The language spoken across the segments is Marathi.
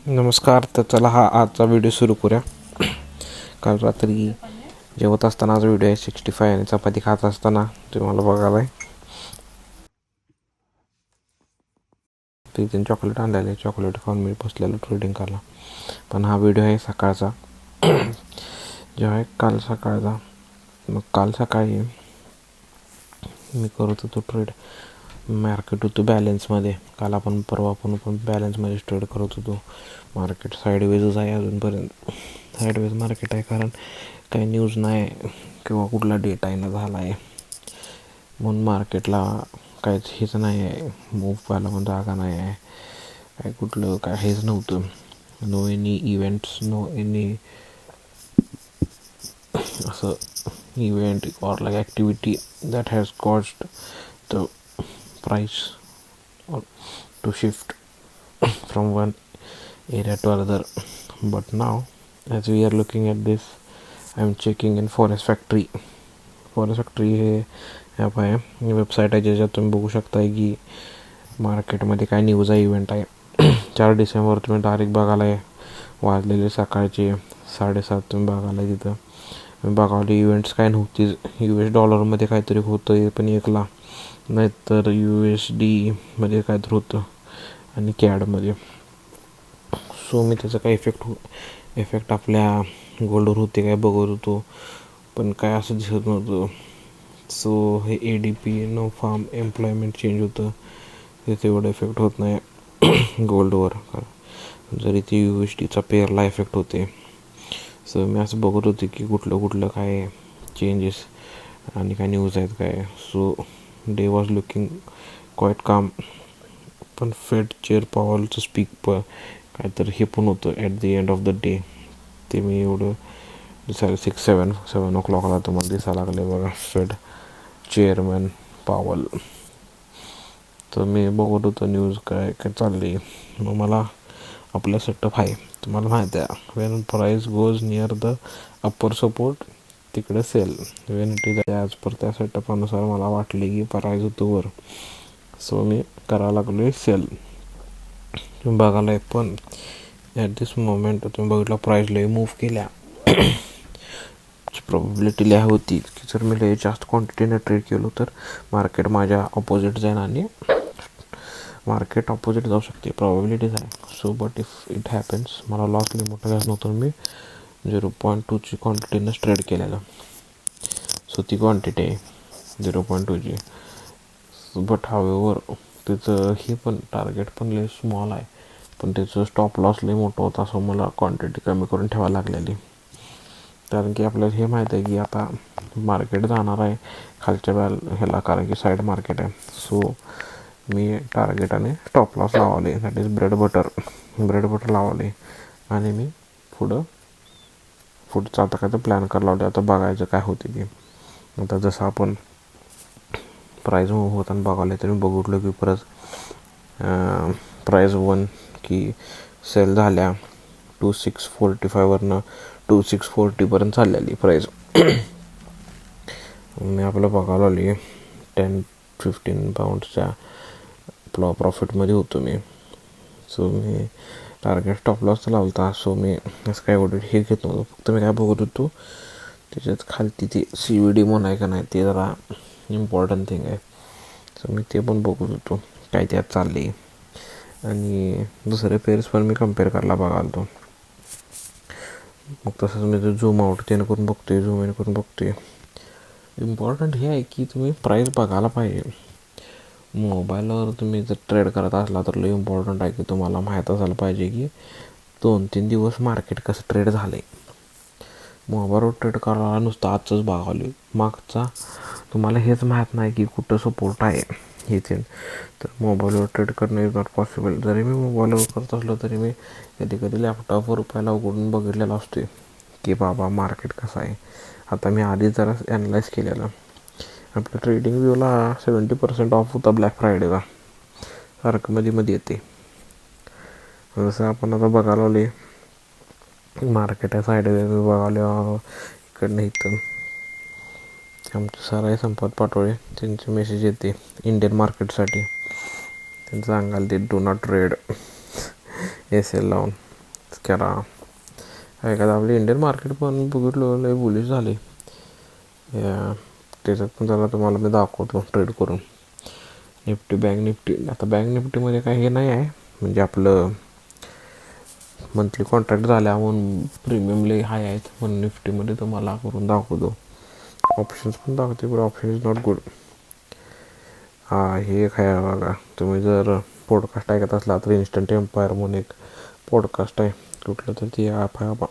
नमस्कार. तर चला आजचा व्हिडिओ सुरू करूया. काल रात्री जेवत असताना आज व्हिडिओ आहे 65 आणि चपाती खात असताना तुम्हाला बघायला आहे. तिथे चॉकलेट आणलेले, चॉकलेट खाऊन मी बसलेलो ट्रेडिंग करायला. पण हा व्हिडिओ आहे सकाळचा जेव्हा आहे काल सकाळचा. मग काल सकाळी मी करत होतो ट्रेड. मार्केट होतं बॅलन्समध्ये. काल परवा पण बॅलन्समध्ये ट्रेड करत होतो. मार्केट साईडवेजच आहे अजूनपर्यंत. साईडवेज मार्केट आहे कारण काही न्यूज नाही किंवा कुठला डेटा येणं झाला आहे म्हणून मार्केटला काहीच हेच नाही आहे. मूव्ह व्हायला पण जागा नाही आहे. काय कुठलं काय हेच नव्हतं. No any events, no any असं event or like activity that has caused the price or to shift from one area to another. But now as we are looking at this, I am checking in Forest Factory. Forest Factory हे ॲप आहे, वेबसाईट आहे ज्याच्यात तुम्ही बघू शकता की मार्केटमध्ये काय न्यूज आहे, इव्हेंट आहे. 4 डिसेंबर तुम्ही तारीख बघायला आहे, वाजलेले सकाळचे 7:30 तुम्ही बघायला आहे. तिथं बघावले इव्हेंट्स काय नव्हतीच. US $मध्ये काहीतरी होतं पण एकला, नाहीतर USD काहीतरी होतं आणि कॅडमध्ये. सो मी त्याचा काय इफेक्ट आपल्या गोल्डवर होते काय बघत होतो, पण काय असं दिसत नव्हतं. सो हे ADP non farm employment change होतं, त्याचा एवढा इफेक्ट होत नाही गोल्डवर, जरी ते USDचा पेअरला इफेक्ट होते. सो मी असं बघत होते की कुठलं काय चेंजेस आणि काय न्यूज आहेत काय. So day was looking quite calm. पण फेड चेअर पॉवलचं स्पीक काहीतरी हे पण होतं at the end of the day. ते मी एवढं दिसायला 7 o'clockला तुम्हाला दिसायला लागले बघा फेड चेअरमॅन पॉवल. तर मी बघत होतो न्यूज काय काय चालली. मग मला आपला सेटअप आहे, तुम्हाला माहिती आहे, when price goes near the upper support तिकडे sell. When it is as per त्या सेटअपानुसार मला वाटले की प्राईज होतो वर, सो मी करायला लागलो आहे सेल. तुम्ही बघायला आहे पण ॲट दिस मोमेंट तुम्ही बघितलं प्राईज लई मूव्ह केल्या. प्रॉबिलिटी लई होती की जर मी लई जास्त क्वांटिटीने ट्रेड केलो तर मार्केट माझ्या ऑपोजिट जाईल आणि मार्केट ऑपोजिट जाऊ शकते, प्रॉबिलिटीज आहे. So but if it happens, मला लॉस लई मोठा घ्यायचं नव्हतं, मी 0.2ची क्वांटिटीनंच ट्रेड केलेलं. सो ती क्वांटिटी आहे 0.2ची. बट हावेवर त्याचं हे पण टार्गेट पण लई स्मॉल आहे, पण त्याचं स्टॉप लॉस लई मोठं होता. सो मला क्वांटिटी कमी करून ठेवायला लागलेली, कारण की आपल्याला हे माहीत आहे की आता मार्केट जाणार आहे खालच्या ह्याला, कारण की साईड मार्केट आहे. सो मी टार्गेट आणि स्टॉप लॉस लावले, दॅट इज ब्रेड बटर लावले आणि मी पुढचं आता काय तर प्लॅन करायला लावले. आता बघायचं काय होते ते. आता जसं आपण प्राईज होताना बघायला तर मी बघितलं की परत प्राईज की सेल झाल्या 2645वरनं 2640पर्यंत चाललेली प्राईज. मी आपलं बघायला आली 10-15 पाऊंडच्या प्रॉफिटमध्ये होतो मी. सो मी टार्गेट स्टॉप लॉस लावला होता. सो मी असं काय एवढं हे घेत नव्हतं, फक्त मी काय बघत होतो त्याच्यात खालती ती CVD म्हणून आहे का नाही, ते जरा इम्पॉर्टंट थिंग आहे. सो मी ते पण बघत होतो काय त्यात चालले, आणि दुसरे पेअर्स पण मी कम्पेअर करायला बघालो. मग तसंच मी ते झूम आउट त्यानं करून बघतोय, झूम इन करून बघतोय. इम्पॉर्टंट हे आहे की तुम्ही प्राईस बघायला पाहिजे. मोबाईलवर तुम्ही जर ट्रेड करत असला तर लई इम्पॉर्टंट आहे की तुम्हाला माहीत असायला पाहिजे की 2-3 दिवस मार्केट कसं ट्रेड झालं आहे. मोबाईलवर ट्रेड करायला नुसतं आजचंच बघावलं, मागचा तुम्हाला हेच माहीत नाही की कुठं सपोर्ट आहे हे ते. तर मोबाईलवर ट्रेड करणं इज नॉट पॉसिबल. जरी मी मोबाईलवर करत असलो तरी मी कधी लॅपटॉपवर पहिला उघडून बघितलेला असतो की बाबा मार्केट कसं आहे. आता मी आधी जरा ॲनलाईज केलेलं. आपल्या ट्रेडिंग व्ह्यूला 70% ऑफ होता ब्लॅक फ्रायडेला, सारखं मध्ये येते. जसं आपण आता बघायला आले मार्केट आहे साईडवे बघायला इकडनं इथं. आमचे सर आहे संपत पाटोळे, त्यांचे मेसेज येते इंडियन मार्केटसाठी. त्यांचं सांगाल ते डू नॉट ट्रेड SL लावून. करा. काय का आपले इंडियन मार्केट पण बघितलं लय बुलिश झाले. त्याच्यात पण जरा तुम्हाला मी दाखवतो ट्रेड करून. निफ्टी बँक निफ्टी, आता बँक निफ्टीमध्ये काही हे नाही आहे, म्हणजे आपलं मंथली कॉन्ट्रॅक्ट झाल्या म्हणून प्रीमियम लय हाय आहेत म्हणून निफ्टीमध्ये तुम्हाला करून दाखवतो. ऑप्शन्स पण दाखवते पण ऑप्शन इज नॉट गुड. हे एक आहे बघा, तुम्ही जर पॉडकास्ट ऐकत असला तर इन्स्टंट एम्पायर म्हणून एक पॉडकास्ट आहे, कुठलं तर ते ॲप आहे बा,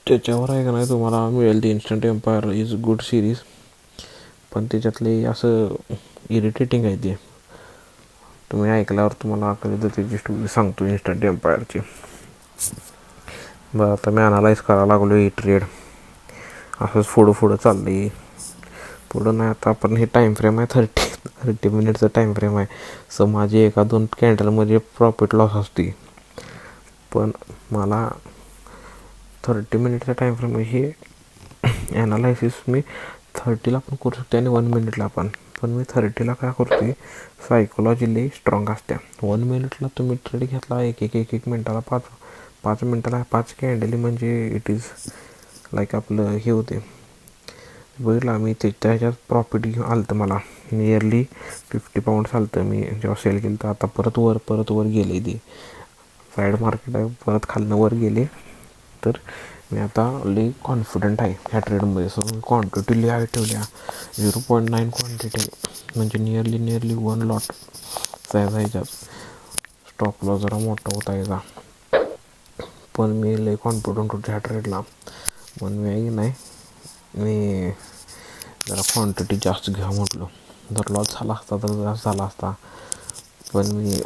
त्याच्यावर आहे का नाही तुम्हाला मिळेल ती instant empire is good series. पण त्याच्यातले असं इरिटेटिंग आहे ते, तुम्ही ऐकल्यावर तुम्हाला कधी तर त्याची स्टोरी सांगतो इन्स्टंट एम्पायरची. बरं आता मी अनालाइज करायला लागलो ही ट्रेड, असंच पुढं चाललं आहे. पुढं नाही, आता आपण हे टाईम फ्रेम आहे 30 मिनिटचं टाईम फ्रेम आहे. सो माझी 1-2 कॅन्डलमध्ये प्रॉफिट लॉस असते, पण मला 30 मिनिटचा टाईम फ्रेम हे ॲनालायसिस मी 30ला पण करू शकते आणि 1 मिनिटला पण मी 30ला काय करते, सायकोलॉजी लई स्ट्रॉंग असते. 1 मिनिटला तुम्ही ट्रेड घेतला एक मिनटाला 5 मिनटाला 5 कॅन्डली, म्हणजे इट इज लाईक आपलं हे होते. बघितलं मी त्याच्या ह्याच्यात प्रॉफिट घेऊन आलं तर मला नियरली 50 पाऊंड्स आलं तर मी जेव्हा सेल केलं तर. आता परत वर गेले, ते साईड मार्केट आहे, परत खालनं वर गेले. तर मी आता लई कॉन्फिडंट आहे ह्या ट्रेडमध्ये. सो मी क्वांटिटी लई आहे ठेवल्या, 0.9 क्वांटिटी, म्हणजे नियरली 1 लॉट साईज आहे. ह्याच्यात स्टॉप लॉस जरा मोठा होता याचा, पण मी लई कॉन्फिडंट होतो ह्या ट्रेडला. म्हणून मी जरा क्वांटिटी जास्त घ्या म्हटलं. जर लॉस झाला असता तर जास्त झाला असता, पण मी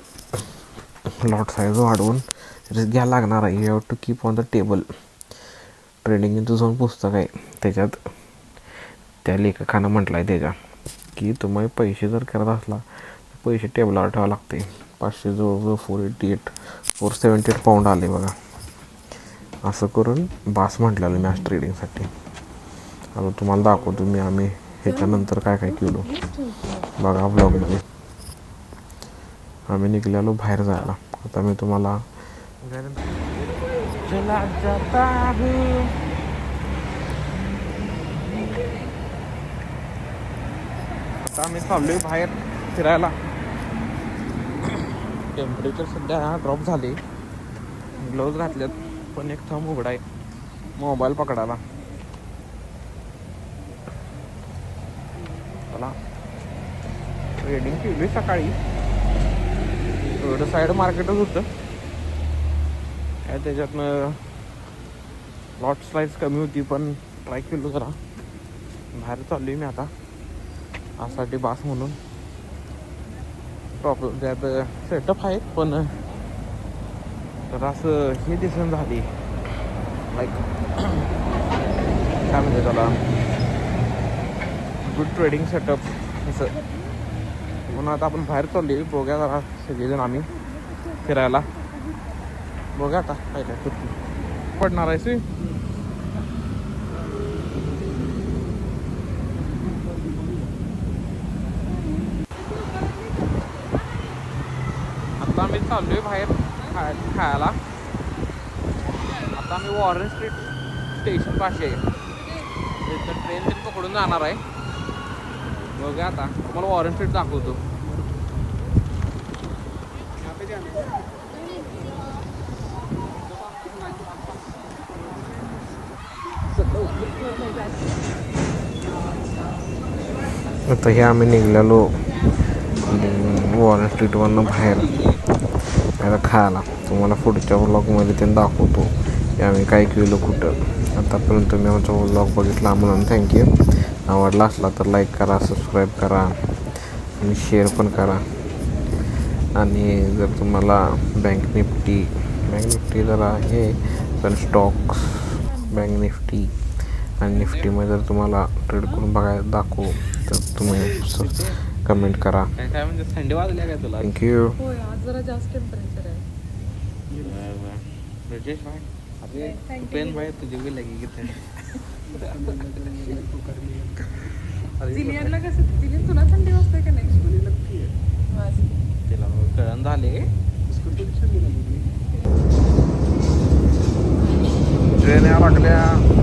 लॉट साईज वाढवून रिस्क घ्यायला लागणार आहे. You have to keep on the table. Trading in तुझं पुस्तक आहे, त्याच्यात त्या लेखकानं म्हटलं आहे त्याच्या की तुम्ही पैसे जर करत असला पैसे टेबलावर ठेवावं लागते. 500 जवळजवळ 478 पाऊंड आले बघा. असं करून बास म्हटलेलं मी आज ट्रेडिंगसाठी. आता तुम्हाला दाखवतो मी आम्ही ह्याच्यानंतर काय केलो बघा ब्लॉगमध्ये. आम्ही निघालो बाहेर जायला. आता मी तुम्हाला आता आम्ही चाललोय बाहेर फिरायला. टेम्परेचर सध्या ड्रॉप झाले, ग्लोव्ज घातलेत, पण एक थंब उघडा आहे मोबाईल पकडायला. चला ट्रेडिंग केली सकाळी, एवढं साईड मार्केटच होतं काय, त्याच्यातनं लॉट साईज कमी होती, पण ट्राय केलो जरा. बाहेर चाललोय मी आता आसाठी बास म्हणून. प्रॉब्लेम त्यात सेटअप आहे, पण तर असं हे दिसून झाली लाईक काय म्हणते त्याला, गुड ट्रेडिंग सेटअप असं. म्हणून आता आपण बाहेर चालली, बघूया जरा सगळेजण आम्ही फिरायला. बघूया आता काय पडणार आहेस. आता आम्ही चाललोय बाहेर खायला. आता आम्ही वॉरेन स्ट्रीट स्टेशन पाशी आहे, तिथं ट्रेन पकडून जाणार आहे. बघा आता तुम्हाला वॉरेन स्ट्रीट दाखवतो. आता हे आम्ही निघालो वॉरेन स्ट्रीटवरनं बाहेर आता खायला. तुम्हाला पुढच्या व्लॉगमध्ये ते दाखवतो की आम्ही काय केलं कुठं. आतापर्यंत तुम्ही आमचा व्लॉग बघितला म्हणून थँक्यू. आवडला असला तर लाईक करा, सबस्क्राईब करा आणि शेअर पण करा. आणि जर तुम्हाला बँक निफ्टी जरा हे, पण स्टॉक्स बँक निफ्टी आणि निफ्टीमध्ये जर तुम्हाला ट्रेड करून बघायला दाखवू तर तुम्ही कमेंट करा. काय म्हणजे थंडी वाजल्या काय तुला? थँक्यू. जरा जास्त टेम्परेचर आहे. ब्रिटिश भाई अरे पेन भाई तुझे भी लगेगी थंडी. जिलियनला कसं, जिलियन तुला थंडी वाजते का नाही? तिला कळण झाले ट्रेन या लागल्या